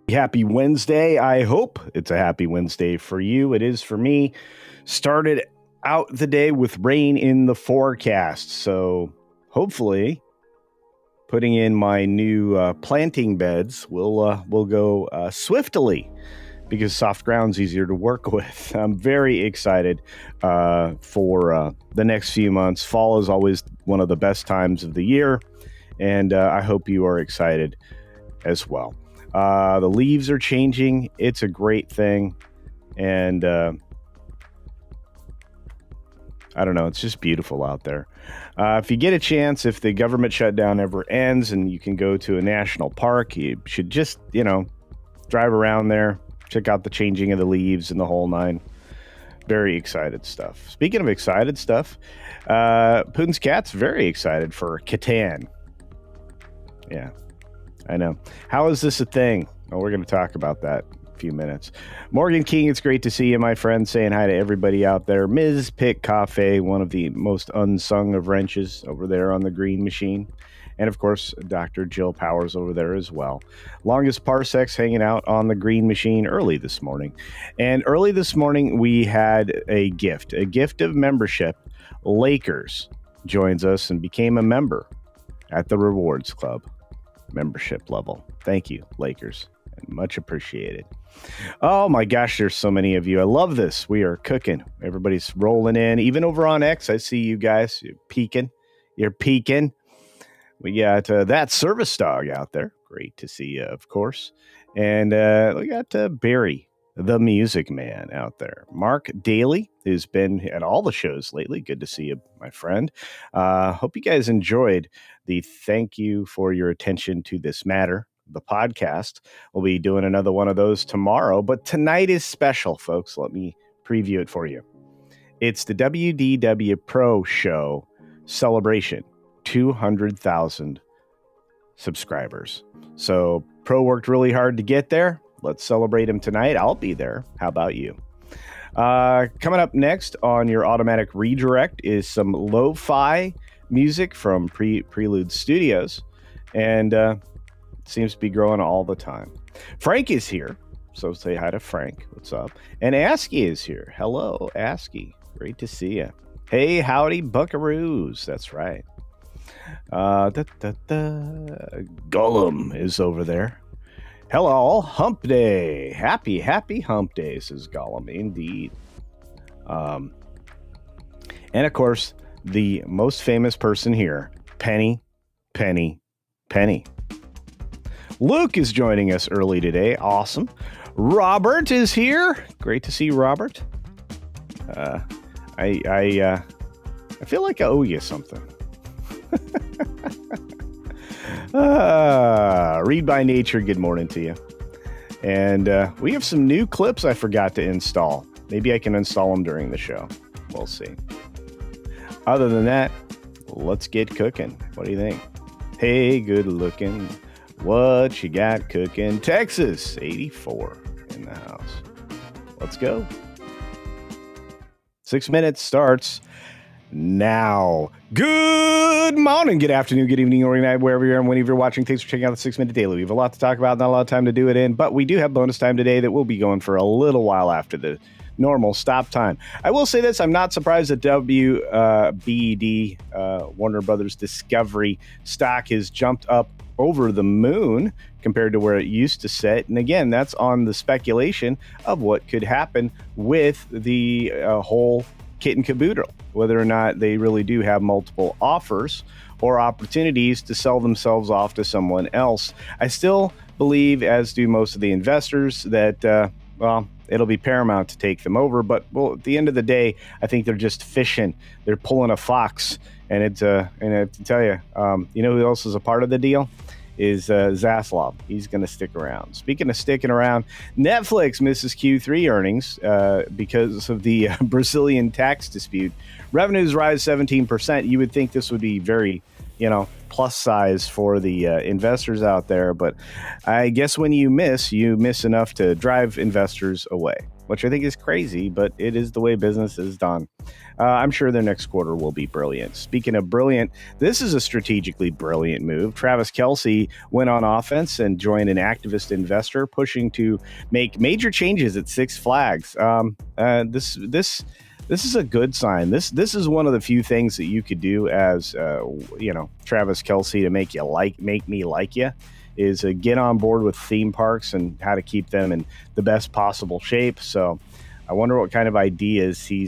Happy Wednesday. I hope it's a happy Wednesday for you. It is for me. Started out the day with rain in the forecast. So hopefully putting in my new planting beds will go swiftly because soft ground's easier to work with. I'm very excited for the next few months. Fall is always one of the best times of the year, and I hope you are excited as well. The leaves are changing. It's a great thing. And I don't know. It's just beautiful out there. If you get a chance, if the government shutdown ever ends and you can go to a national park, you should just, drive around there, check out the changing of the leaves and the whole nine. Very excited stuff. Speaking of excited stuff, Putin's cat's very excited for Catan. Yeah. I know. How is this a thing? Well, we're going to talk about that in a few minutes. Morgan King, it's great to see you, my friend. Saying hi to everybody out there. Ms. Pick Cafe, one of the most unsung of wrenches over there on the green machine. And, of course, Dr. Jill Powers over there as well. Longest Parsecs hanging out on the green machine early this morning. And early this morning, we had a gift of membership. Lakers joins us and became a member at the Rewards Club membership level. Thank you, Lakers. Much appreciated. Oh my gosh, there's so many of you. I love this. We are cooking. Everybody's rolling in. Even over on X, I see you guys. You're peeking. We got that service dog out there. Great to see you, of course. And we got Barry, the music man, out there. Mark Daly, who's been at all the shows lately. Good to see you, my friend. Hope you guys enjoyed the thank you for your attention to this matter, the podcast. We'll be doing another one of those tomorrow, but tonight is special, folks. Let me preview it for you. It's the WDW Pro Show celebration, 200,000 subscribers. So Pro worked really hard to get there. Let's celebrate him tonight. I'll be there. How about you? Coming up next on your automatic redirect is some lo-fi music from Prelude Studios, and it seems to be growing all the time. Frank is here, so say hi to Frank. What's up? And ASCII is here. Hello, ASCII. Great to see you. Hey, howdy, buckaroos. That's right. Gollum is over there. Hello, Hump Day. Happy Hump Day, says Gollum. Indeed. And of course, the most famous person here, Penny. Luke is joining us early today. Awesome. Robert is here. Great to see Robert. I feel like I owe you something. Read by Nature, good morning to you. And we have some new clips I forgot to install. Maybe I can install them during the show. We'll see. Other than that, let's get cooking. What do you think? Hey, good looking. What you got cooking? Texas, 84 in the house. Let's go. 6 minutes starts now. Good morning, good afternoon, good evening, or good night, wherever you're and whenever you're watching. Thanks for checking out the 6 Minute Daily. We have a lot to talk about, not a lot of time to do it in, but we do have bonus time today that will be going for a little while after the normal stop time. I will say this, I'm not surprised that WBD, Warner Brothers Discovery stock has jumped up over the moon compared to where it used to sit. And again, that's on the speculation of what could happen with the whole kit and caboodle, whether or not they really do have multiple offers or opportunities to sell themselves off to someone else. I still believe, as do most of the investors, that, it'll be paramount to take them over. But, at the end of the day, I think they're just fishing. They're pulling a fox. And and I have to tell you, you know who else is a part of the deal? Is Zaslav. He's going to stick around. Speaking of sticking around, Netflix misses Q3 earnings because of the Brazilian tax dispute. Revenues rise 17%. You would think this would be very, plus size for the investors out there. But I guess when you miss enough to drive investors away. which I think is crazy, but it is the way business is done. I'm sure their next quarter will be brilliant. Speaking of brilliant, this is a strategically brilliant move. Travis Kelce went on offense and joined an activist investor pushing to make major changes at Six Flags. This is a good sign. This is one of the few things that you could do as Travis Kelce to make me like you, is get on board with theme parks and how to keep them in the best possible shape. So I wonder what kind of ideas he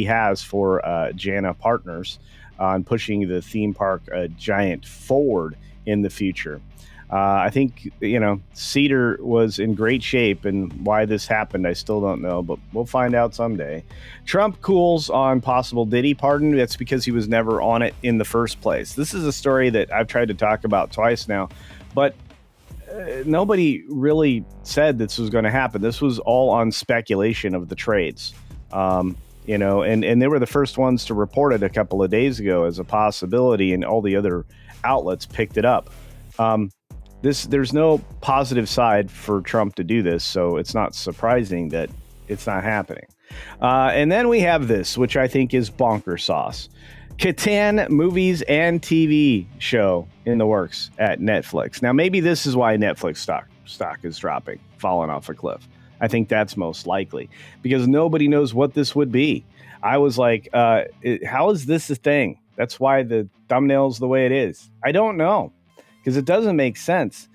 has for JANA partners on pushing the theme park giant forward in the future. I think, Cedar was in great shape, and why this happened, I still don't know, but we'll find out someday. Trump cools on possible Diddy pardon. That's because he was never on it in the first place. This is a story that I've tried to talk about twice now, but nobody really said this was going to happen. This was all on speculation of the trades. And they were the first ones to report it a couple of days ago as a possibility, and all the other outlets picked it up. There's no positive side for Trump to do this, so it's not surprising that it's not happening. And then we have this, which I think is bonker sauce. Catan movies and TV show in the works at Netflix. Now, maybe this is why Netflix stock is dropping, falling off a cliff. I think that's most likely because nobody knows what this would be. I was like, how is this a thing? That's why the thumbnail's the way it is. I don't know, because it doesn't make sense.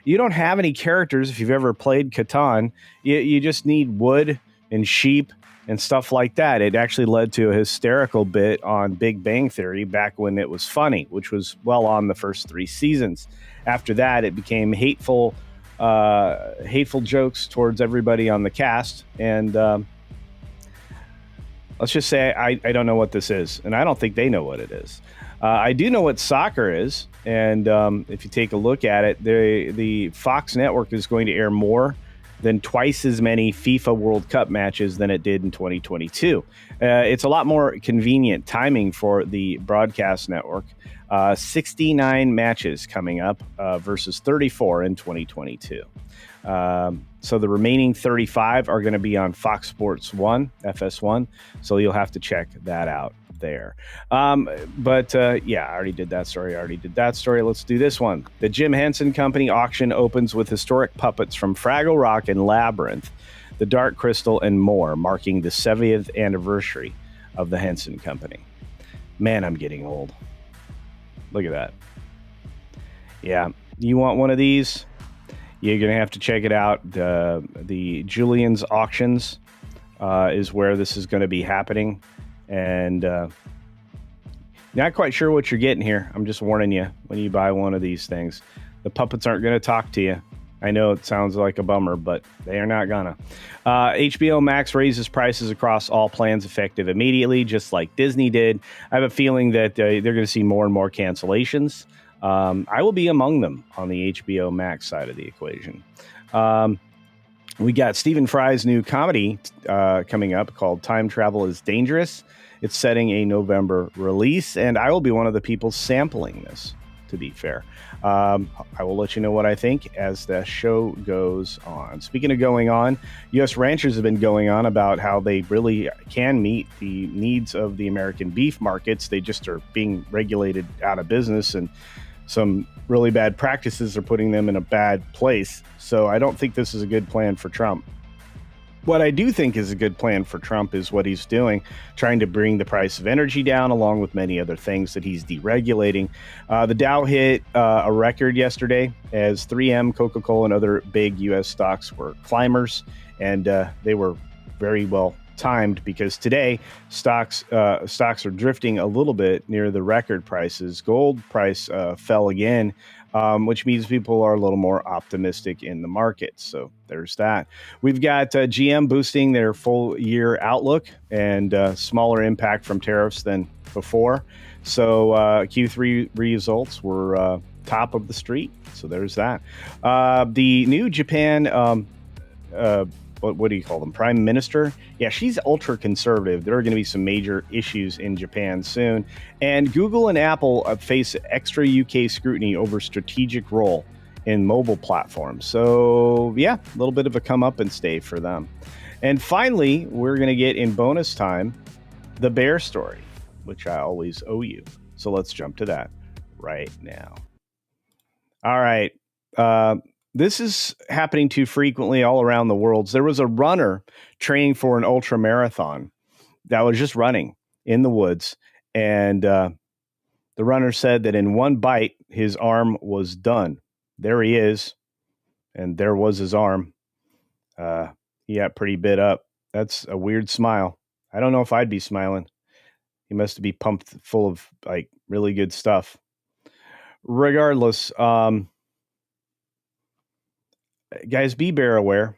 You don't have any characters. If you've ever played Catan, you just need wood and sheep and stuff like that. It actually led to a hysterical bit on Big Bang Theory back when it was funny, which was well on the first 3 seasons. After that, it became hateful jokes towards everybody on the cast. And let's just say I don't know what this is, and I don't think they know what it is. I do know what soccer is, and if you take a look at it, the Fox network is going to air more than twice as many FIFA World Cup matches than it did in 2022. It's a lot more convenient timing for the broadcast network. 69 matches coming up versus 34 in 2022. So the remaining 35 are going to be on Fox Sports 1, FS1. So you'll have to check that out there. I already did that story. Let's do this one. The Jim Henson Company auction opens with historic puppets from Fraggle Rock and Labyrinth, The Dark Crystal, and more, marking the 70th anniversary of the Henson Company. Man, I'm getting old. Look at that. Yeah, you want one of these? You're going to have to check it out. The Julian's Auctions is where this is going to be happening. And not quite sure what you're getting here. I'm just warning you when you buy one of these things. The puppets aren't going to talk to you. I know it sounds like a bummer, but they are not gonna. HBO Max raises prices across all plans effective immediately, just like Disney did. I have a feeling that they're going to see more and more cancellations. I will be among them on the HBO Max side of the equation. We got Stephen Fry's new comedy coming up called Time Travel is Dangerous. It's setting a November release, and I will be one of the people sampling this, to be fair. I will let you know what I think as the show goes on. Speaking of going on, U.S. ranchers have been going on about how they really can meet the needs of the American beef markets. They just are being regulated out of business, and some really bad practices are putting them in a bad place. So I don't think this is a good plan for Trump. What I do think is a good plan for Trump is what he's doing, trying to bring the price of energy down, along with many other things that he's deregulating. The Dow hit a record yesterday as 3M, Coca-Cola, and other big U.S. stocks were climbers, and they were very well timed because today stocks are drifting a little bit near the record prices. Gold price fell again, which means people are a little more optimistic in the market. So there's that. We've got GM boosting their full year outlook and smaller impact from tariffs than before. So Q3 results were top of the street. So there's that. The new Japan what do you call them? Prime Minister? Yeah, she's ultra conservative. There are going to be some major issues in Japan soon. And Google and Apple face extra UK scrutiny over strategic role in mobile platforms. So yeah, a little bit of a come up and stay for them. And finally, we're going to get in bonus time the bear story, which I always owe you. So let's jump to that right now. All right. This is happening too frequently all around the world. There was a runner training for an ultra marathon that was just running in the woods. And the runner said that in one bite, his arm was done. There he is. And there was his arm. He got pretty bit up. That's a weird smile. I don't know if I'd be smiling. He must be pumped full of like really good stuff. Regardless, guys, be bear aware.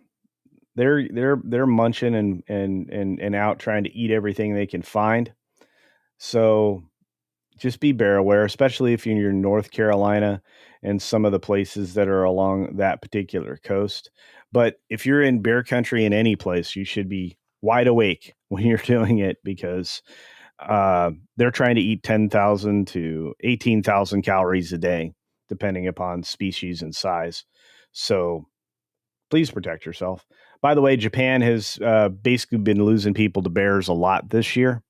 They're munching and out trying to eat everything they can find. So just be bear aware, especially if you're in North Carolina and some of the places that are along that particular coast. But if you're in bear country in any place, you should be wide awake when you're doing it because they're trying to eat 10,000 to 18,000 calories a day, depending upon species and size. So please protect yourself. By the way, Japan has basically been losing people to bears a lot this year.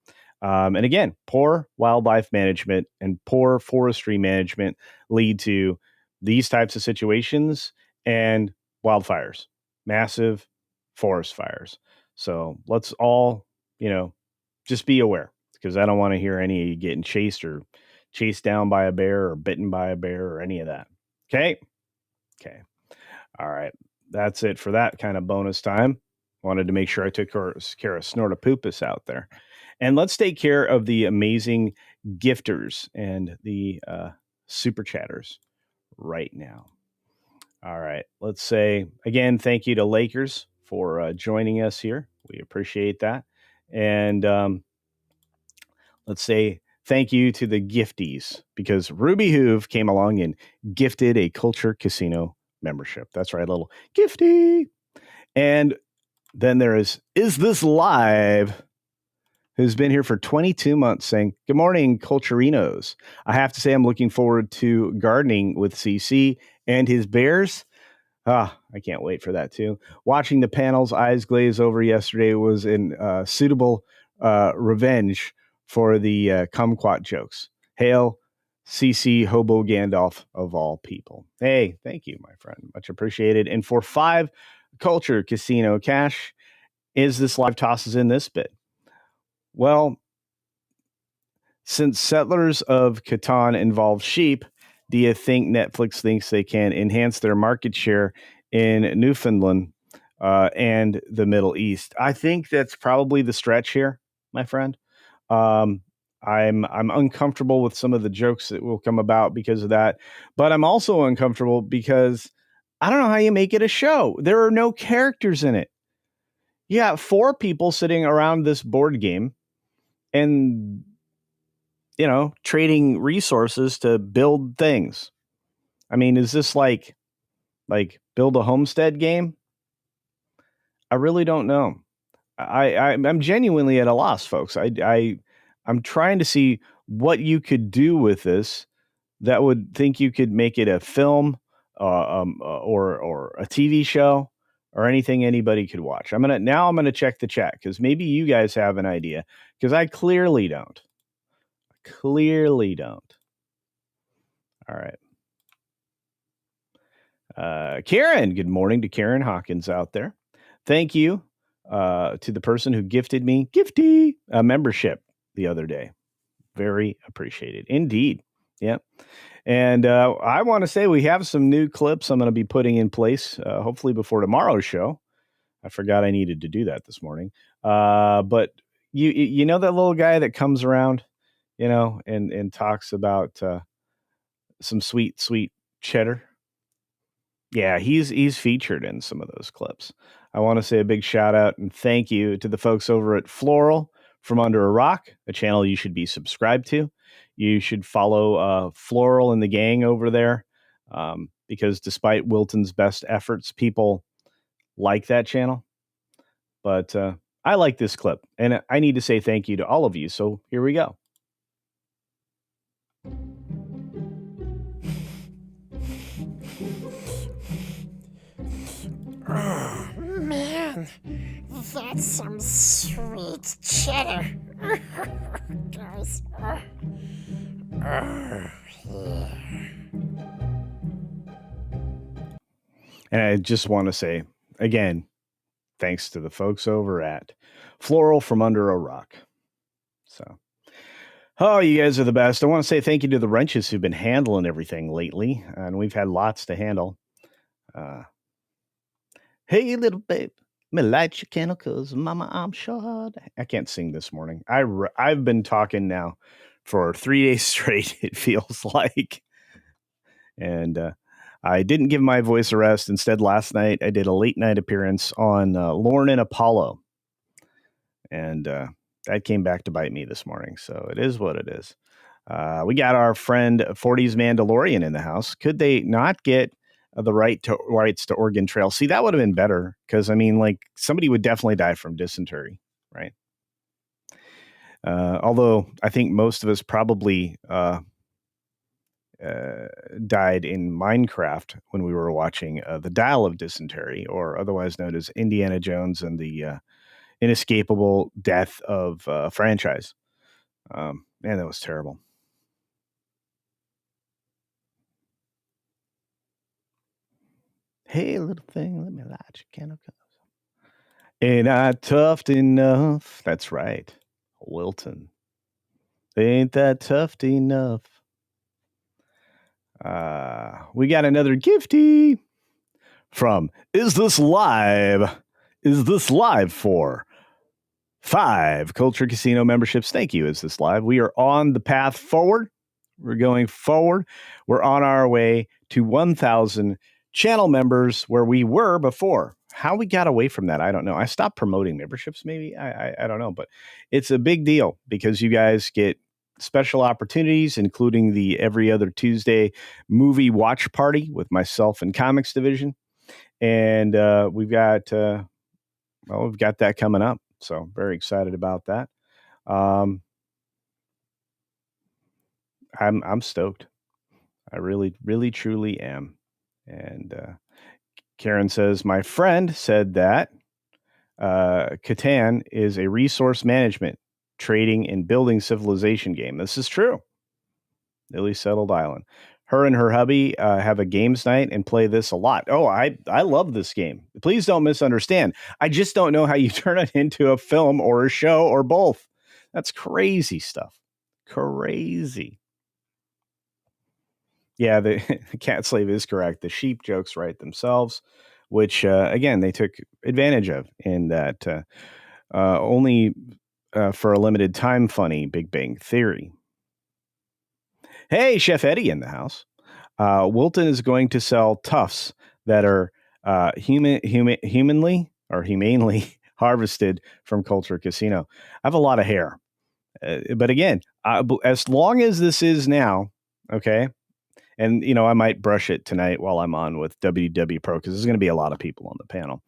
And again, poor wildlife management and poor forestry management lead to these types of situations and wildfires, massive forest fires. So let's all, just be aware because I don't want to hear any of you getting chased or chased down by a bear or bitten by a bear or any of that. Okay. Okay. All right. That's it for that kind of bonus time. Wanted to make sure I took care of Snortopoopus out there. And let's take care of the amazing gifters and the super chatters right now. All right. Let's say, again, thank you to Lakers for joining us here. We appreciate that. And let's say thank you to the gifties because Ruby Hoove came along and gifted a CultureCasino membership. That's right, a little gifty. And then there is This Live, who's been here for 22 months saying, good morning, Culturinos. I have to say I'm looking forward to gardening with CC and his bears. I can't wait for that too. Watching the panels, eyes glaze over yesterday was in suitable revenge for the kumquat jokes. Hail, CC Hobo Gandalf of all people. Hey, thank you, my friend. Much appreciated. And for 5 CultureCasino cash, Is This Live tosses in this bit. Well, since Settlers of Catan involve sheep, do you think Netflix thinks they can enhance their market share in Newfoundland and the Middle East? I think that's probably the stretch here, my friend. I'm uncomfortable with some of the jokes that will come about because of that, but I'm also uncomfortable because I don't know how you make it a show. There are no characters in it. You got 4 people sitting around this board game and trading resources to build things. I mean, is this like build a homestead game? I really don't know. I'm genuinely at a loss, folks. I'm trying to see what you could do with this that would think you could make it a film or a TV show or anything anybody could watch. I'm gonna check the chat because maybe you guys have an idea because I clearly don't. All right. Karen, good morning to Karen Hawkins out there. Thank you to the person who gifted me a membership the other day. Very appreciated. Indeed. Yeah. And I want to say we have some new clips I'm going to be putting in place, hopefully before tomorrow's show. I forgot I needed to do that this morning. But you know that little guy that comes around, and talks about some sweet cheddar. Yeah, he's featured in some of those clips. I want to say a big shout out and thank you to the folks over at Floral from Under a Rock, a channel you should be subscribed to. You should follow Floral and the gang over there because despite Wilton's best efforts, people like that channel. But I like this clip, and I need to say thank you to all of you. So here we go. man, that's some sweet cheddar. Guys. Yeah. And I just want to say, again, thanks to the folks over at Floral from Under a Rock. So, oh, you guys are the best. I want to say thank you to the wrenches who've been handling everything lately, and we've had lots to handle. Hey, little babe, me light your candle, cause mama, I'm short. I can't sing this morning. I've been talking now for 3 days straight, it feels like. And I didn't give my voice a rest. Instead, last night I did a late night appearance on Lorne and Apollo. And that came back to bite me this morning. So it is what it is. We got our friend 40s Mandalorian in the house. Could they not get the rights to Oregon Trail? See, that would have been better because, I mean, like somebody would definitely die from dysentery, right? Although I think most of us probably died in Minecraft when we were watching The Dial of Dysentery, or otherwise known as Indiana Jones and the inescapable death of franchise. Man, that was terrible. Hey, little thing, let me light your candle. Ain't I tough enough? That's right, Wilton. Ain't that tough enough? We got another gifty from Is This Live? Is This Live for 5 Culture Casino memberships? Thank you. Is This Live? We are on the path forward. We're going forward. We're on our way to 1,000 channel members where we were before. How we got away from that, I don't know. I stopped promoting memberships, maybe. I don't know. But it's a big deal because you guys get special opportunities, including the every other Tuesday movie watch party with myself and Comics Division. And we've got that coming up. So very excited about that. I'm stoked. I really, really, truly am. And Karen says, my friend said that Catan is a resource management, trading, and building civilization game. This is true. Illy Settled Island. Her and her hubby have a games night and play this a lot. Oh, I love this game. Please don't misunderstand. I just don't know how you turn it into a film or a show or both. That's crazy stuff. Crazy. Yeah, the cat slave is correct. The sheep jokes write themselves, which, again, they took advantage of in that only for a limited time funny Big Bang Theory. Hey, Chef Eddie in the house. Wilton is going to sell tufts that are humanely harvested from Culture Casino. I have a lot of hair. But again, as long as this is now, okay, and, I might brush it tonight while I'm on with WW Pro because there's going to be a lot of people on the panel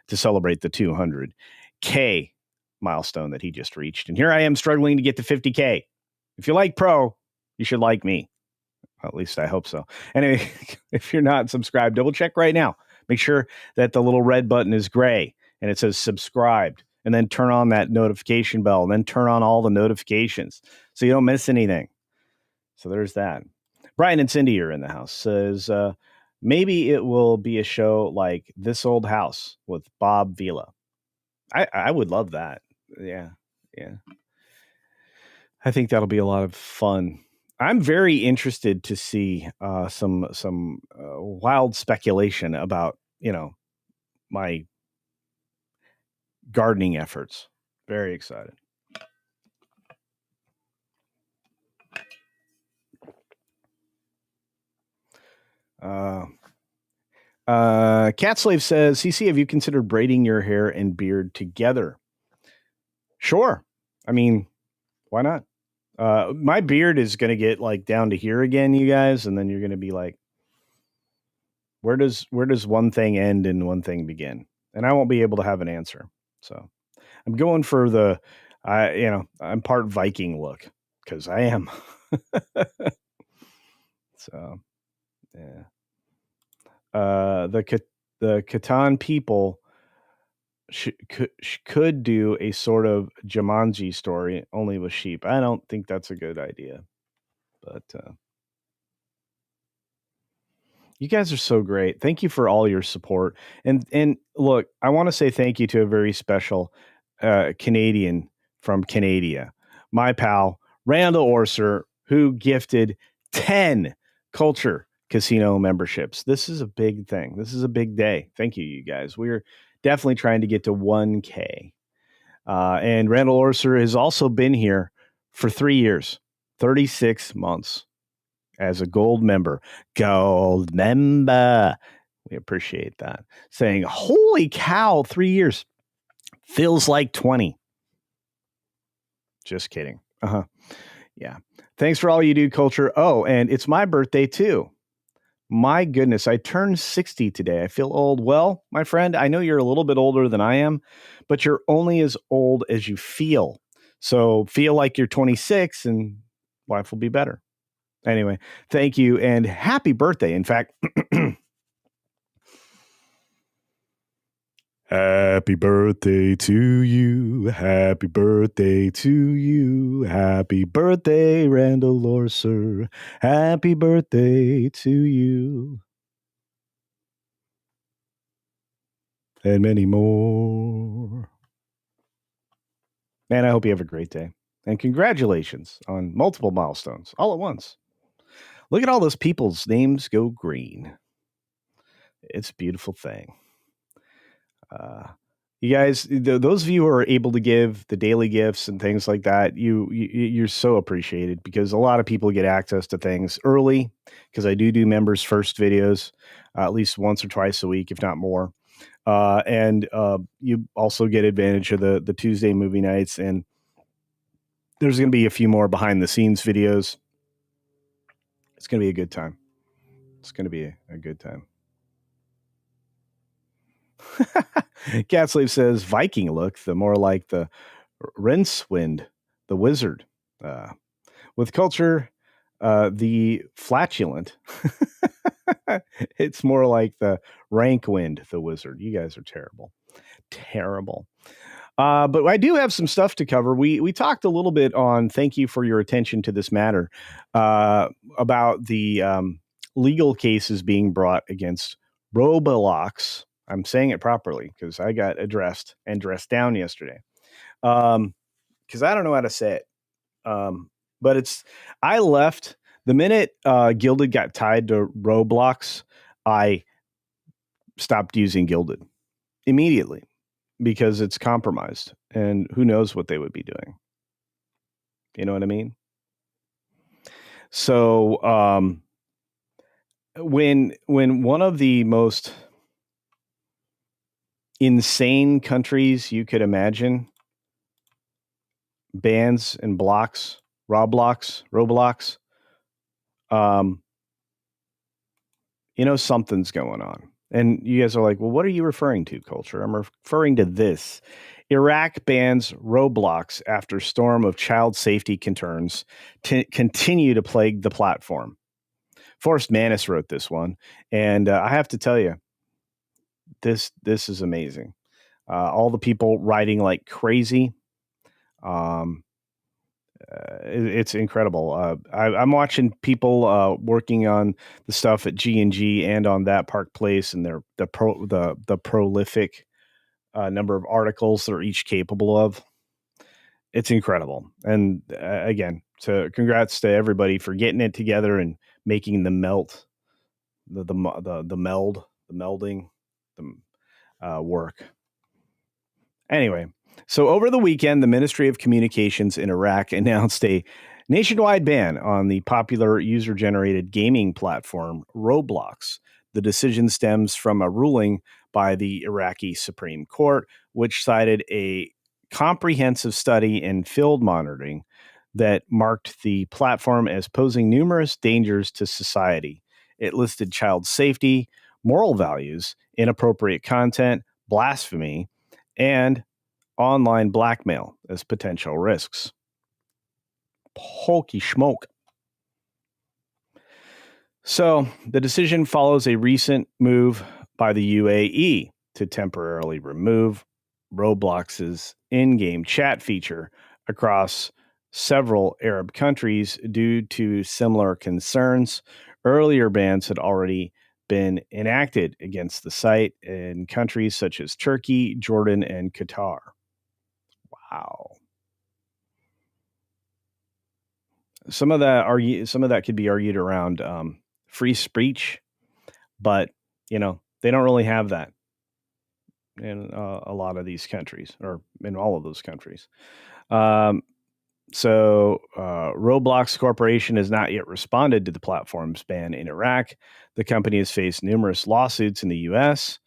to celebrate the 200K milestone that he just reached. And here I am struggling to get to 50K. If you like Pro, you should like me. At least I hope so. Anyway, if you're not subscribed, double check right now. Make sure that the little red button is gray and it says subscribed. And then turn on that notification bell. And then turn on all the notifications so you don't miss anything. So there's that. Brian and Cindy are in the house. Says, maybe it will be a show like This Old House with Bob Vila. I would love that. Yeah. I think that'll be a lot of fun. I'm very interested to see some wild speculation about, my gardening efforts. Very excited. Cat Slave says, CC, have you considered braiding your hair and beard together? Sure. I mean, why not? My beard is going to get like down to here again, you guys. And then you're going to be like, where does one thing end and one thing begin? And I won't be able to have an answer. So I'm going for the, I'm part Viking look because I am. So, yeah. The Catan people could do a sort of Jumanji story only with sheep. I don't think that's a good idea, but you guys are so great. Thank you for all your support. And look, I want to say thank you to a very special Canadian from Canada, my pal Randall Orser, who gifted 10 Culture Casino memberships. This is a big thing. This is a big day. Thank you, you guys. We're definitely trying to get to 1K. And Randall Orser has also been here for 3 years, 36 months as a gold member. Gold member. We appreciate that. Saying, holy cow, 3 years. Feels like 20. Just kidding. Yeah. Thanks for all you do, Culture. Oh, and it's my birthday too. My goodness, I turned 60 today. I feel old. Well, my friend, I know you're a little bit older than I am, but you're only as old as you feel. So feel like you're 26 and life will be better. Anyway, thank you and happy birthday. In fact, happy birthday to you. Happy birthday to you. Happy birthday, Randall Orser. Happy birthday to you. And many more. And I hope you have a great day. And congratulations on multiple milestones all at once. Look at all those people's names go green. It's a beautiful thing. You guys, those of you who are able to give the daily gifts and things like that, you're so appreciated because a lot of people get access to things early because I do members first videos at least once or twice a week, if not more. And you also get advantage of the Tuesday movie nights, and there's going to be a few more behind the scenes videos. It's going to be a good time. It's going to be a good time. Catslave says Viking look, the more like the Rincewind, the wizard. With Culture, the flatulent. It's more like the Rankwind, the wizard. You guys are terrible. Terrible. But I do have some stuff to cover. We talked a little bit on, thank you for your attention to this matter, about the legal cases being brought against Roblox. I'm saying it properly because I got addressed and dressed down yesterday. Because I don't know how to say it. But I left the minute Gilded got tied to Roblox. I stopped using Gilded immediately because it's compromised and who knows what they would be doing. You know what I mean? So when one of the most insane countries you could imagine bans and blocks Roblox, something's going on. And you guys are like, well, what are you referring to, Culture? I'm referring to this. Iraq bans Roblox after storm of child safety concerns continue to plague the platform. Forrest Manis wrote this one. And I have to tell you, this is amazing. All the people writing like crazy. It's incredible. I'm watching people working on the stuff at G&G and on That Park Place, and the prolific number of articles they're each capable of. It's incredible. And again, so congrats to everybody for getting it together and making the melding work. Anyway. So over the weekend, the Ministry of Communications in Iraq announced a nationwide ban on the popular user-generated gaming platform Roblox. The decision stems from a ruling by the Iraqi Supreme Court, which cited a comprehensive study and field monitoring that marked the platform as posing numerous dangers to society. It listed child safety, moral values, inappropriate content, blasphemy, and online blackmail as potential risks. Holy smoke. So the decision follows a recent move by the UAE to temporarily remove Roblox's in-game chat feature across several Arab countries due to similar concerns. Earlier bans had already been enacted against the site in countries such as Turkey, Jordan, and Qatar. Wow. Some of that could be argued around free speech, but they don't really have that in a lot of these countries, or in all of those countries. Um, Roblox Corporation has not yet responded to the platform's ban in Iraq. The company has faced numerous lawsuits in the U.S.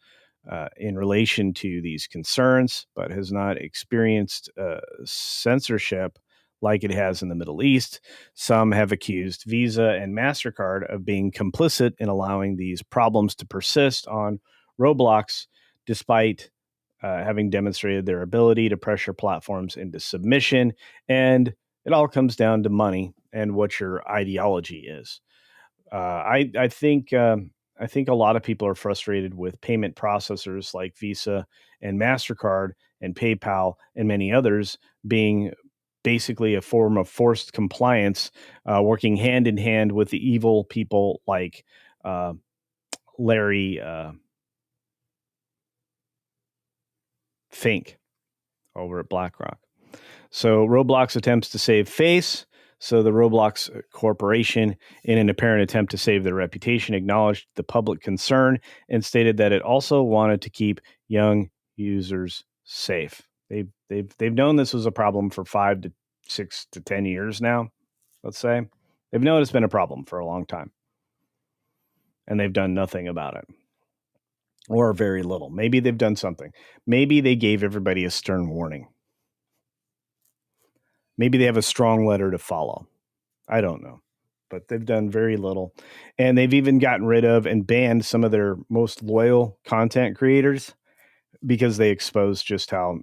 In relation to these concerns, but has not experienced censorship like it has in the Middle East. Some have accused Visa and MasterCard of being complicit in allowing these problems to persist on Roblox, despite having demonstrated their ability to pressure platforms into submission. And it all comes down to money and what your ideology is. I think a lot of people are frustrated with payment processors like Visa and Mastercard and PayPal and many others being basically a form of forced compliance, working hand in hand with the evil people like Larry Fink over at BlackRock. So Roblox attempts to save face. So the Roblox Corporation, in an apparent attempt to save their reputation, acknowledged the public concern and stated that it also wanted to keep young users safe. They've known this was a problem for 5 to 6 to 10 years now. Let's say they've known it's been a problem for a long time, and they've done nothing about it, or very little. Maybe they've done something. Maybe they gave everybody a stern warning. Maybe they have a strong letter to follow. I don't know. But they've done very little. And they've even gotten rid of and banned some of their most loyal content creators because they expose just how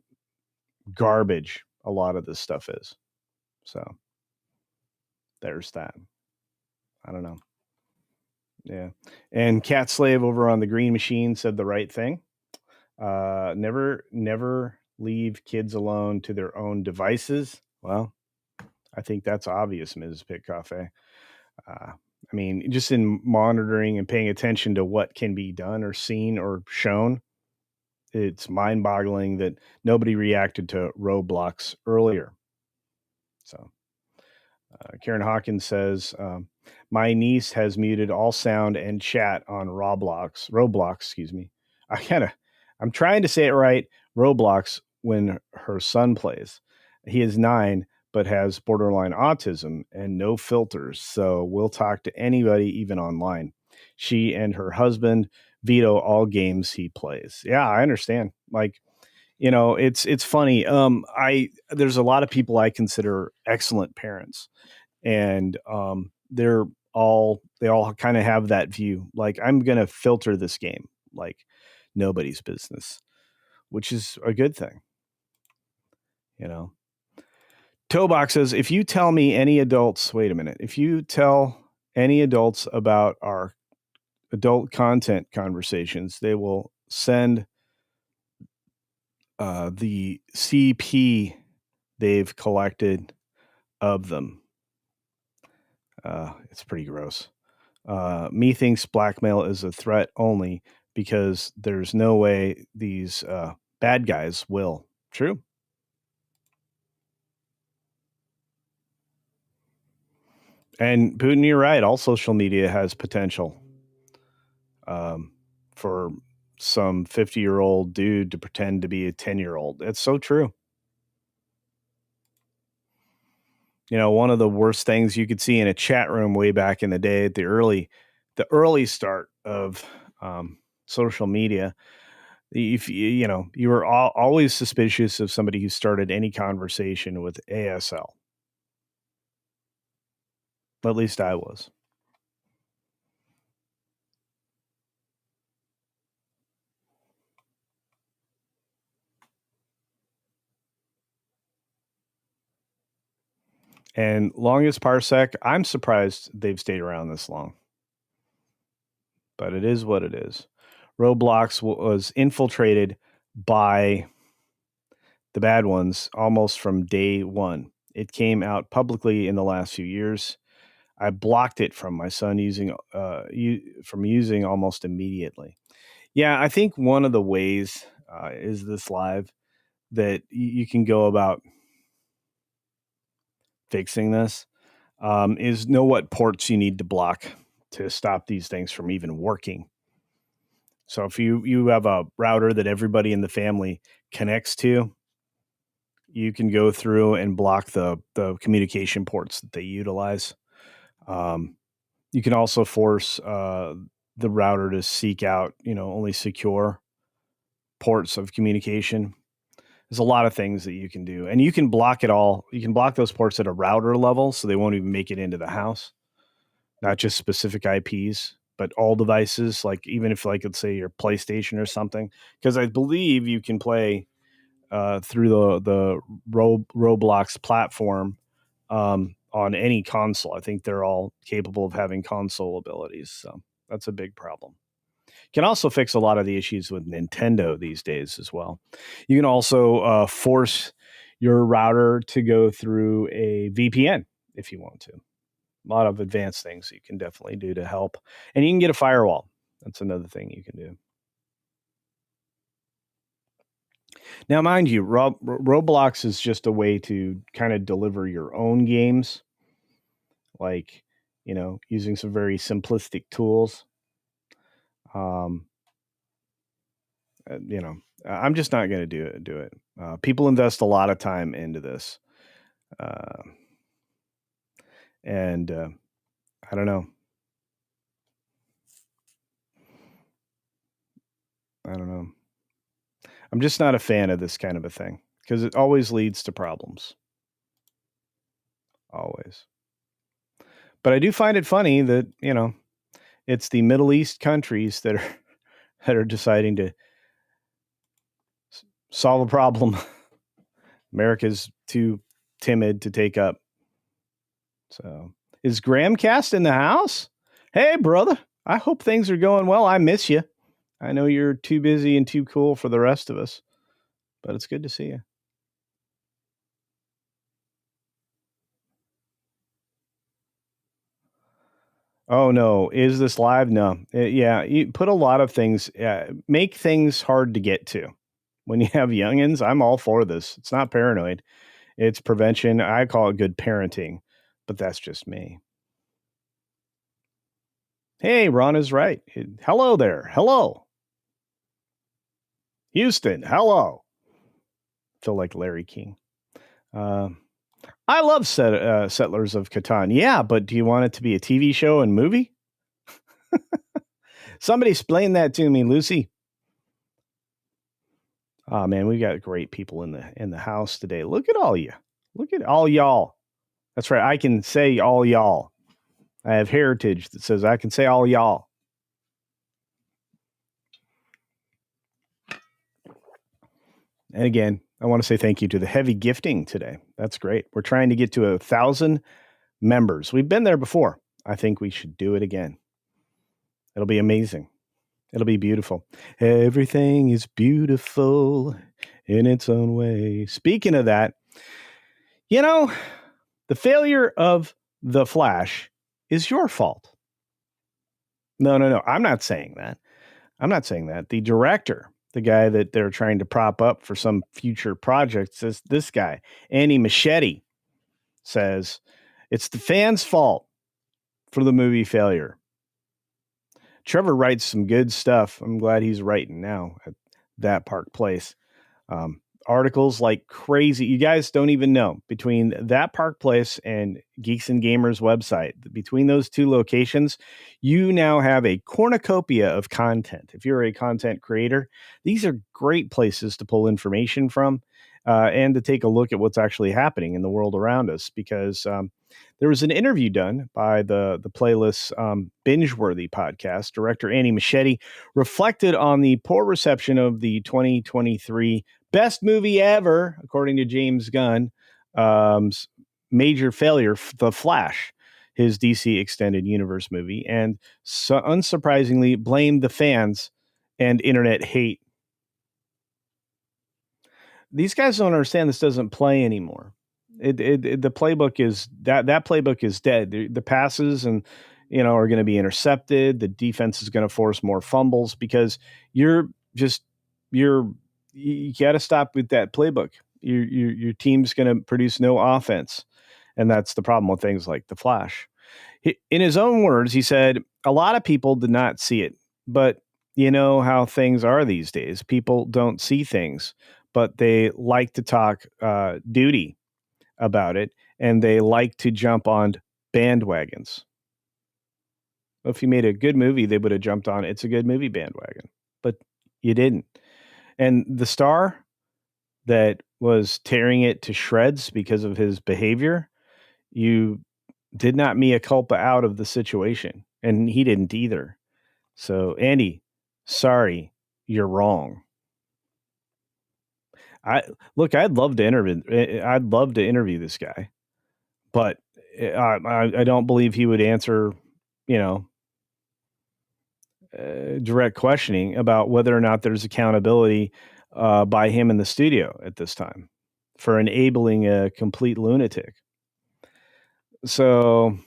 garbage a lot of this stuff is. So there's that. I don't know. Yeah. And Cat Slave over on the Green Machine said the right thing. Never leave kids alone to their own devices. Well, I think that's obvious, Ms. Pit Cafe. I mean, just in monitoring and paying attention to what can be done or seen or shown, it's mind-boggling that nobody reacted to Roblox earlier. So, Karen Hawkins says, my niece has muted all sound and chat on Roblox, excuse me. I'm trying to say it right, Roblox, when her son plays. He is 9, but has borderline autism and no filters, so we'll talk to anybody, even online. She and her husband veto all games he plays. Yeah, I understand. Like, it's funny. There's a lot of people I consider excellent parents, and they all kind of have that view. Like, I'm gonna filter this game like nobody's business, which is a good thing. Tobox says, if you tell any adults about our adult content conversations, they will send the CP they've collected of them. It's pretty gross. Methinks blackmail is a threat only because there's no way these bad guys will. True. And Putin, you're right. All social media has potential for some 50-year-old dude to pretend to be a 10-year-old. It's so true. One of the worst things you could see in a chat room way back in the day at the early start of social media, if you were always suspicious of somebody who started any conversation with ASL. At least I was. And longest parsec, I'm surprised they've stayed around this long. But it is what it is. Roblox was infiltrated by the bad ones, almost from day one. It came out publicly in the last few years. I blocked it from my son from using almost immediately. Yeah, I think one of the ways is this live that you can go about fixing this is know what ports you need to block to stop these things from even working. So if you have a router that everybody in the family connects to, you can go through and block the communication ports that they utilize. You can also force the router to seek out, only secure ports of communication. There's a lot of things that you can do, and you can block it all. You can block those ports at a router level, so they won't even make it into the house. Not just specific IPs, but all devices. Like even if, like, let's say your PlayStation or something, because I believe you can play through the Roblox platform on any console. I think they're all capable of having console abilities, so that's a big problem. Can also fix a lot of the issues with Nintendo these days as well. You can also force your router to go through a VPN if you want to. A lot of advanced things you can definitely do to help. And you can get a firewall. That's another thing you can do. Now, mind you, Roblox is just a way to kind of deliver your own games, like, using some very simplistic tools. I'm just not going to do it. People invest a lot of time into this. And I don't know. I'm just not a fan of this kind of a thing because it always leads to problems. Always. But I do find it funny that, it's the Middle East countries that are deciding to solve a problem America's too timid to take up. So, is Gramcast in the house? Hey, brother. I hope things are going well. I miss you. I know you're too busy and too cool for the rest of us, but it's good to see you. Oh no, is this live? No. Yeah, you put a lot of things, make things hard to get to. When you have youngins, I'm all for this. It's not paranoid. It's prevention. I call it good parenting, but that's just me. Hey, Ron is right. Hello there. Hello. Houston. Hello. Feel like Larry King. I love Settlers of Catan. Yeah, but do you want it to be a TV show and movie? Somebody explain that to me, Lucy. Oh man, we got great people in the house today. Look at all you. Look at all y'all. That's right. I can say all y'all. I have heritage that says I can say all y'all. And again, I want to say thank you to the heavy gifting today. That's great. We're trying to get to 1,000 members. We've been there before. I think we should do it again. It'll be amazing. It'll be beautiful. Everything is beautiful in its own way. Speaking of that, the failure of The Flash is your fault. No. I'm not saying that. The director, the guy that they're trying to prop up for some future project, says this guy, Andy Machete, says it's the fans' fault for the movie failure. Trevor writes some good stuff. I'm glad he's writing now at That Park Place. Articles like crazy. You guys don't even know. Between That Park Place and Geeks and Gamers website, between those two locations, you now have a cornucopia of content. If you're a content creator, these are great places to pull information from and to take a look at what's actually happening in the world around us, because there was an interview done by the Playlist Binge-Worthy podcast. Director Andy Machete reflected on the poor reception of the 2023 best movie ever, according to James Gunn, major failure, The Flash, his DC Extended Universe movie, and unsurprisingly blamed the fans and internet hate. These guys don't understand this doesn't play anymore. The playbook is that playbook is dead. The passes and are going to be intercepted. The defense is going to force more fumbles because you're just you're you got to stop with that playbook. Your team's going to produce no offense, and that's the problem with things like the Flash. In his own words, he said, "A lot of people did not see it, but you know how things are these days. People don't see things, but they like to talk duty about it, and they like to jump on bandwagons. If you made a good movie, they would have jumped on it's a good movie bandwagon, but you didn't. And the star that was tearing it to shreds because of his behavior, you did not mea culpa out of the situation, and he didn't either. So, Andy, sorry, you're wrong. I'd love to interview this guy, but I don't believe he would answer, direct questioning about whether or not there's accountability by him in the studio at this time for enabling a complete lunatic. So,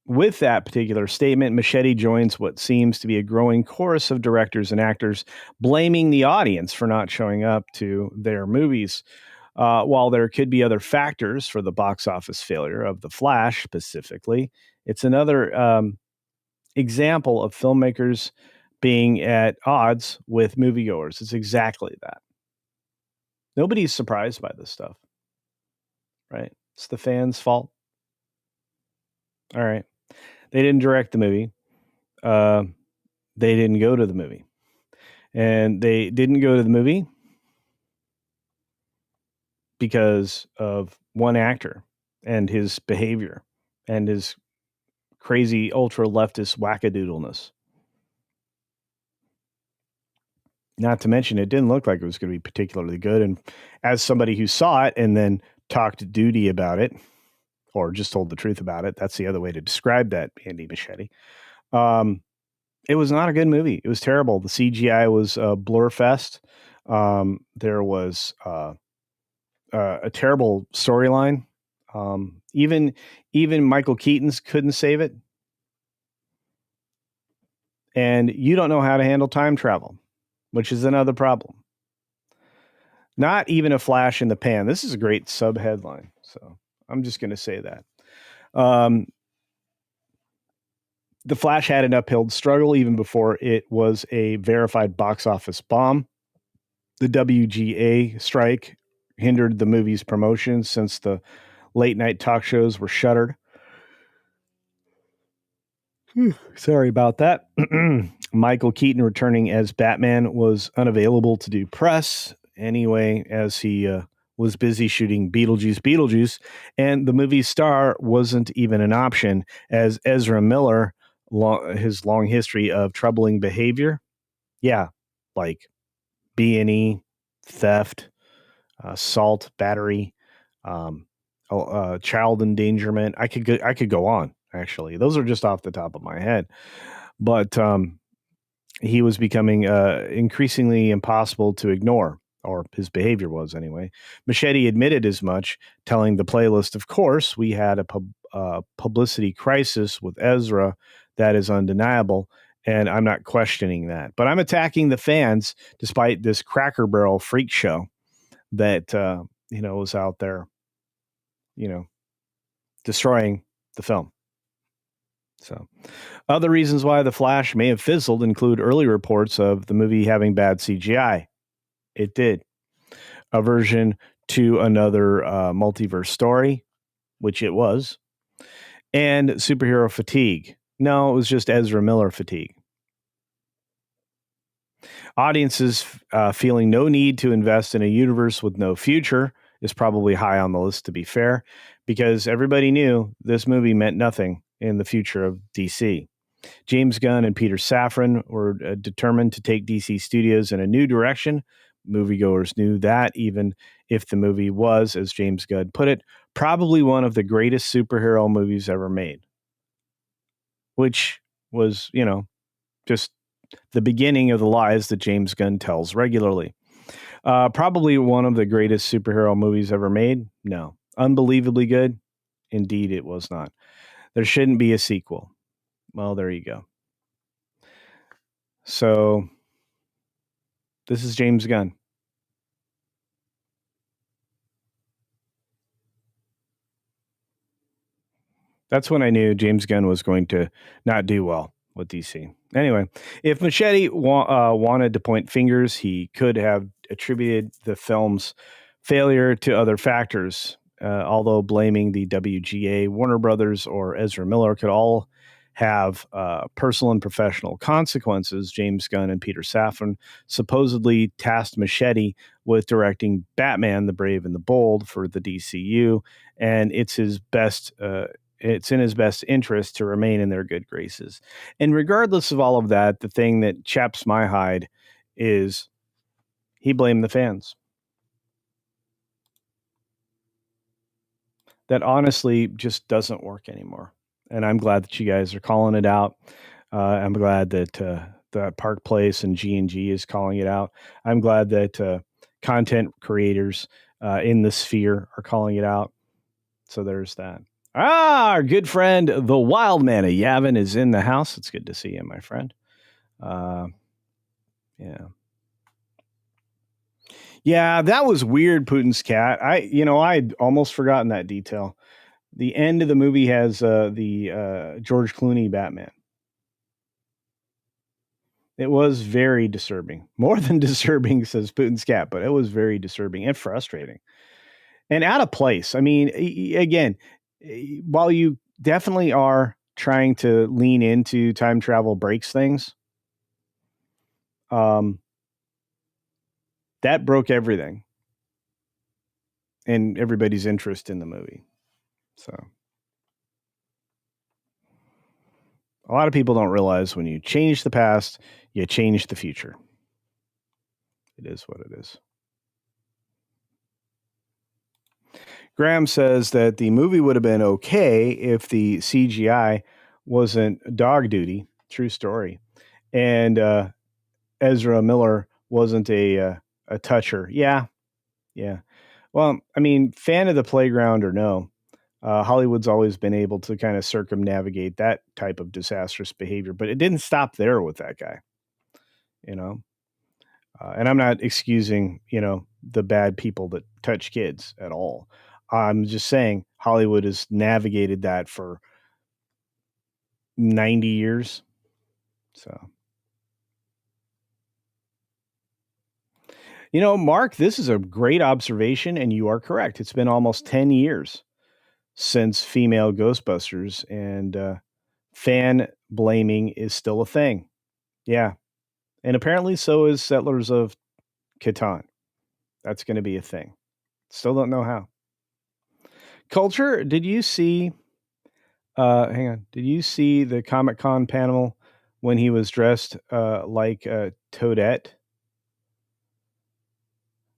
with that particular statement, Machete joins what seems to be a growing chorus of directors and actors blaming the audience for not showing up to their movies. While there could be other factors for the box office failure of The Flash specifically, it's another example of filmmakers being at odds with moviegoers. It's exactly that. Nobody's surprised by this stuff, right? It's the fans' fault. All right. They didn't direct the movie. They didn't go to the movie. And they didn't go to the movie because of one actor and his behavior and his crazy ultra leftist wackadoodleness. Not to mention, it didn't look like it was going to be particularly good. And as somebody who saw it and then talked duty about it, or just told the truth about it, that's the other way to describe that, Andy Machete. It was not a good movie. It was terrible. The CGI was a blur fest. There was a terrible storyline. Even Michael Keaton's couldn't save it. And you don't know how to handle time travel, which is another problem. Not even a flash in the pan. This is a great sub headline. So I'm just going to say that. The Flash had an uphill struggle even before it was a verified box office bomb. The WGA strike hindered the movie's promotion since the late night talk shows were shuttered. Sorry about that. Michael Keaton returning as Batman was unavailable to do press anyway, as he was busy shooting Beetlejuice, and the movie's star wasn't even an option, as Ezra Miller, his long history of troubling behavior, like B&E, theft, assault, battery, child endangerment. I could go on. Actually, those are just off the top of my head, but he was becoming increasingly impossible to ignore, or his behavior was anyway. Machete admitted as much, telling the playlist, "Of course, we had a publicity crisis with Ezra. That is undeniable, and I'm not questioning that. But I'm attacking the fans despite this Cracker Barrel freak show that was out there, destroying the film." So, other reasons why The Flash may have fizzled include early reports of the movie having bad CGI. It did. Aversion to another multiverse story, which it was, and superhero fatigue. No, it was just Ezra Miller fatigue. Audiences feeling no need to invest in a universe with no future is probably high on the list, to be fair, because everybody knew this movie meant nothing in the future of DC. James Gunn and Peter Safran were determined to take DC Studios in a new direction. Moviegoers knew that, even if the movie was, as James Gunn put it, probably one of the greatest superhero movies ever made, which was, just the beginning of the lies that James Gunn tells regularly. Probably one of the greatest superhero movies ever made. No. Unbelievably good. Indeed, it was not. There shouldn't be a sequel. Well, there you go. So, this is James Gunn. That's when I knew James Gunn was going to not do well with DC. Anyway, if Machete wanted to point fingers, he could have attributed the film's failure to other factors. Although blaming the WGA, Warner Brothers, or Ezra Miller could all have personal and professional consequences, James Gunn and Peter Safran supposedly tasked Machete with directing Batman: The Brave and the Bold for the DCU, and it's in his best interest to remain in their good graces. And regardless of all of that, the thing that chaps my hide is he blamed the fans. That honestly just doesn't work anymore. And I'm glad that you guys are calling it out. I'm glad that Park Place and G&G is calling it out. I'm glad that content creators in the sphere are calling it out. So there's that. Our good friend, the Wild Man of Yavin, is in the house. It's good to see you, my friend. Yeah. Yeah, that was weird, Putin's cat. I'd almost forgotten that detail. The end of the movie has the George Clooney Batman. It was very disturbing. More than disturbing, says Putin's cat, but it was very disturbing and frustrating. And out of place. I mean, again, while you definitely are trying to lean into time travel breaks things, that broke everything and everybody's interest in the movie. So a lot of people don't realize when you change the past, you change the future. It is what it is. Graham says that the movie would have been okay if the CGI wasn't dog duty. True story. And Ezra Miller wasn't a toucher. Yeah. Well, I mean, fan of the playground or no, Hollywood's always been able to kind of circumnavigate that type of disastrous behavior, but it didn't stop there with that guy, you know. And I'm not excusing, the bad people that touch kids at all. I'm just saying Hollywood has navigated that for 90 years. So, Mark, this is a great observation, and you are correct. It's been almost 10 years since female Ghostbusters, and fan blaming is still a thing. Yeah. And apparently so is Settlers of Catan. That's going to be a thing. Still don't know how. Culture, did you see hang on. Did you see the Comic-Con panel when he was dressed like Toadette?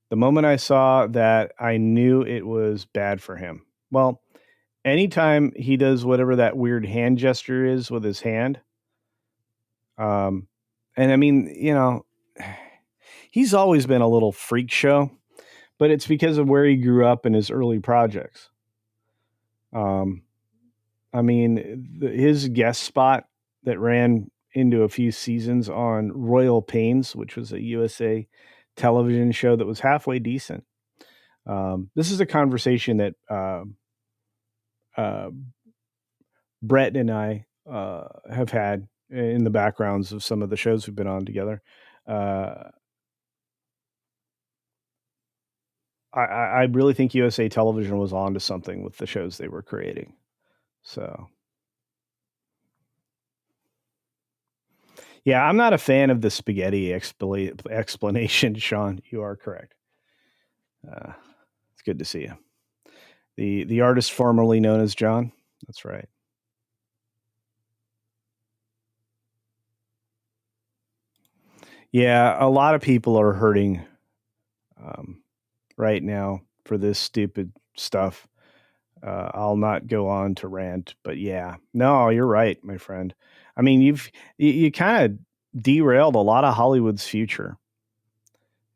The moment I saw that, I knew it was bad for him. Well, anytime he does whatever that weird hand gesture is with his hand, and I mean, he's always been a little freak show, but it's because of where he grew up in his early projects. I mean, his guest spot that ran into a few seasons on Royal Pains, which was a USA television show that was halfway decent. This is a conversation that Brett and I have had in the backgrounds of some of the shows we've been on together. I really think USA Television was onto something with the shows they were creating. So, yeah, I'm not a fan of the spaghetti explanation, Sean. You are correct. It's good to see you. The artist formerly known as John. That's right. Yeah, a lot of people are hurting right now for this stupid stuff. I'll not go on to rant, but yeah, no, you're right, my friend. I mean, you kind of derailed a lot of Hollywood's future.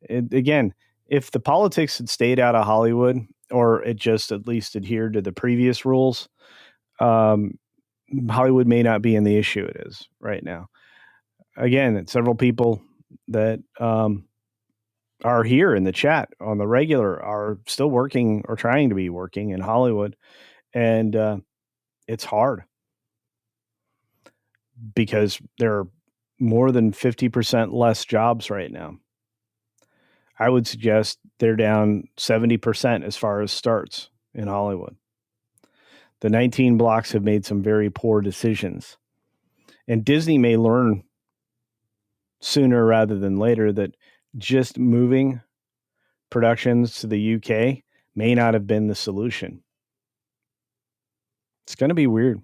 Again, if the politics had stayed out of Hollywood, or it just at least adhered to the previous rules, Hollywood may not be in the issue it is right now. Again, several people that are here in the chat on the regular are still working or trying to be working in Hollywood, and it's hard because there are more than 50% less jobs right now. I would suggest they're down 70% as far as starts in Hollywood. The 19 blocks have made some very poor decisions. And Disney may learn sooner rather than later that just moving productions to the UK may not have been the solution. It's going to be weird.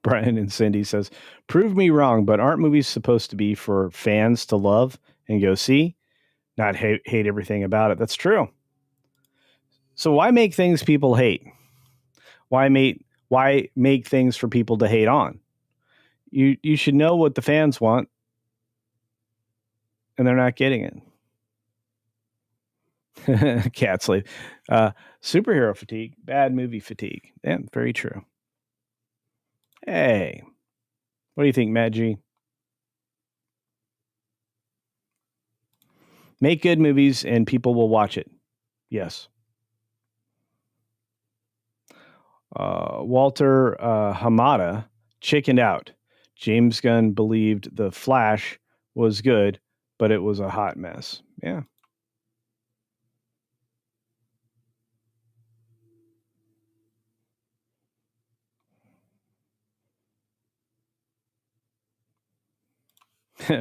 Brian and Cindy says, prove me wrong, but aren't movies supposed to be for fans to love and go see, not hate everything about it? That's true. So why make things people hate? Why make things for people to hate on? You should know what the fans want, and they're not getting it. Cat slave. Superhero fatigue, bad movie fatigue. Yeah, very true. Hey, what do you think, Matt G? Make good movies and people will watch it. Yes. Walter Hamada chickened out. James Gunn believed The Flash was good, but it was a hot mess. Yeah.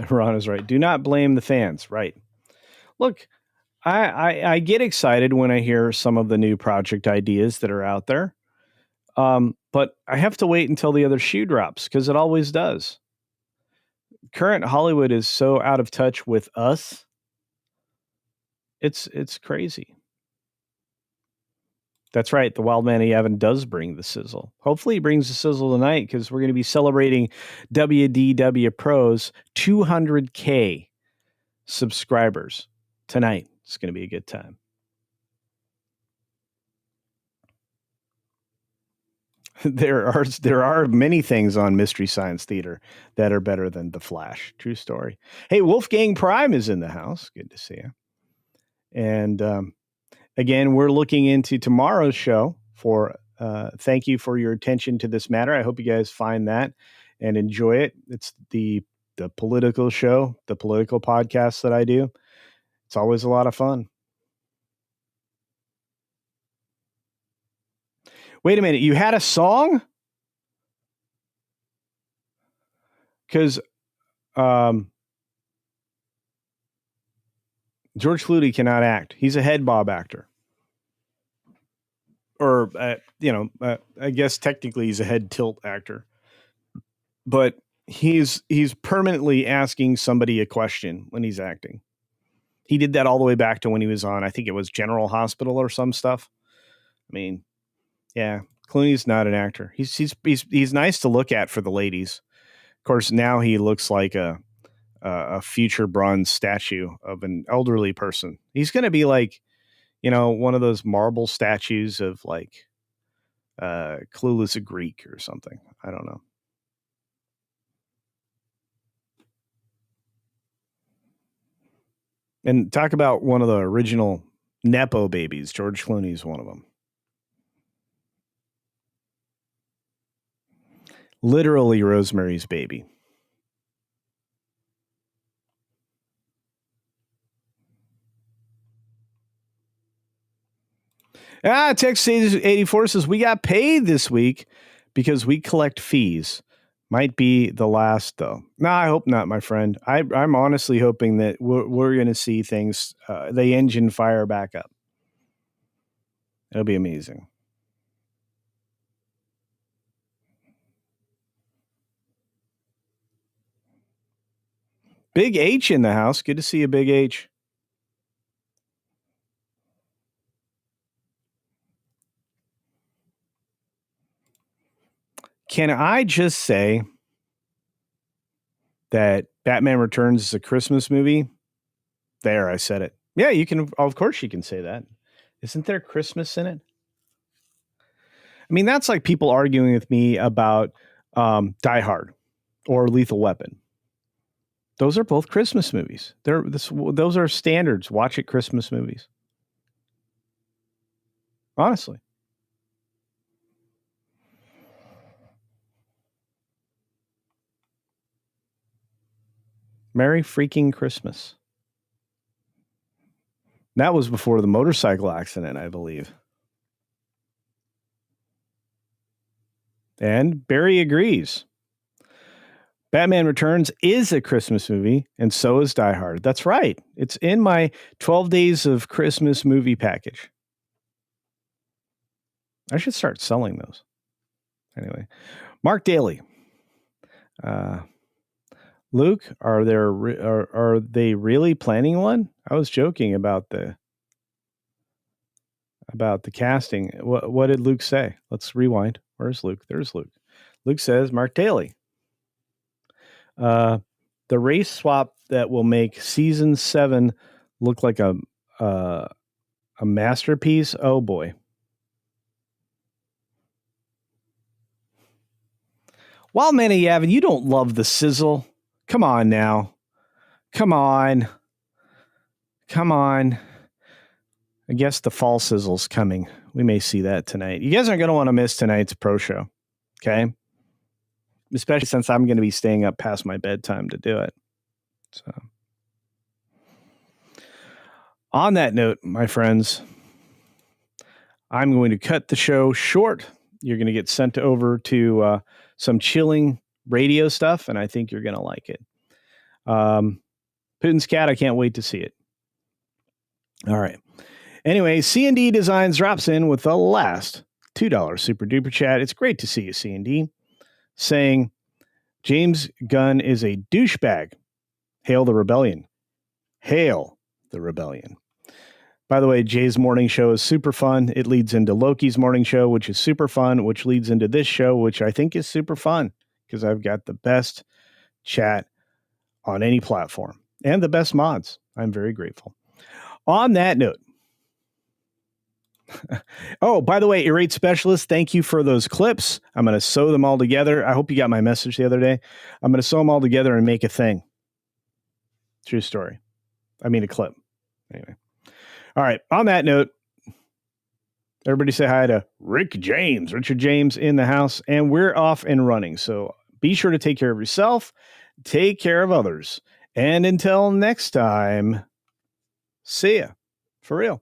Ron is right. Do not blame the fans. Right. Look, I get excited when I hear some of the new project ideas that are out there. But I have to wait until the other shoe drops because it always does. Current Hollywood is so out of touch with us. It's crazy. That's right. The Wild Man of Yavin does bring the sizzle. Hopefully, he brings the sizzle tonight because we're going to be celebrating WDW Pro's 200K subscribers tonight. It's going to be a good time. There are many things on Mystery Science Theater that are better than The Flash. True story. Hey, Wolfgang Prime is in the house. Good to see you. And again, we're looking into tomorrow's show for thank you for your attention to this matter. I hope you guys find that and enjoy it. It's the political show, the political podcast that I do. It's always a lot of fun. Wait a minute, you had a song? Because George Clooney cannot act. He's a head bob actor. Or, I guess technically he's a head tilt actor. But he's permanently asking somebody a question when he's acting. He did that all the way back to when he was on, I think it was General Hospital or some stuff. I mean, yeah, Clooney's not an actor. He's nice to look at for the ladies. Of course, now he looks like a future bronze statue of an elderly person. He's going to be like, one of those marble statues of like Clueless a Greek or something. I don't know. And talk about one of the original Nepo babies. George Clooney's one of them. Literally Rosemary's Baby. Texas 84 says, we got paid this week because we collect fees. Might be the last, though. No, I hope not, my friend. I'm honestly hoping that we're going to see things, the engine fire back up. It'll be amazing. Big H in the house. Good to see you, Big H. Can I just say that Batman Returns is a Christmas movie. There, I said it. Yeah, you can. Of course, you can say that. Isn't there Christmas in it? I mean, that's like people arguing with me about Die Hard or Lethal Weapon. Those are both Christmas movies. Those are standards. Watch it Christmas movies. Honestly. Merry freaking Christmas. That was before the motorcycle accident, I believe. And Barry agrees. Batman Returns is a Christmas movie, and so is Die Hard. That's right. It's in my 12 Days of Christmas movie package. I should start selling those. Anyway, Mark Daly. Luke, are they really planning one? I was joking about the casting. What did Luke say? Let's rewind. Where's Luke? There's Luke. Luke says, Mark Daly. The race swap that will make season 7 look like a masterpiece. Oh boy. Well, Manny Yavin, you don't love the sizzle. Come on now. Come on. I guess the fall sizzle's coming. We may see that tonight. You guys aren't going to want to miss tonight's pro show. Okay. Especially since I'm going to be staying up past my bedtime to do it. So, on that note, my friends, I'm going to cut the show short. You're going to get sent over to some chilling radio stuff, and I think you're going to like it. Putin's Cat, I can't wait to see it. All right. Anyway, C&D Designs drops in with the last $2 super duper chat. It's great to see you, C&D, saying James Gunn is a douchebag. Hail the rebellion. Hail the rebellion. By the way, Jay's morning show is super fun. It leads into Loki's morning show, which is super fun, which leads into this show, which I think is super fun because I've got the best chat on any platform and the best mods. I'm very grateful. On that note, oh, by the way, Irate Specialist, thank you for those clips. I'm going to sew them all together. I hope you got my message the other day. I'm going to sew them all together and make a thing. True story. I mean, a clip. Anyway. All right. On that note, everybody say hi to Richard James in the house, and we're off and running. So be sure to take care of yourself, take care of others. And until next time, see ya. For real.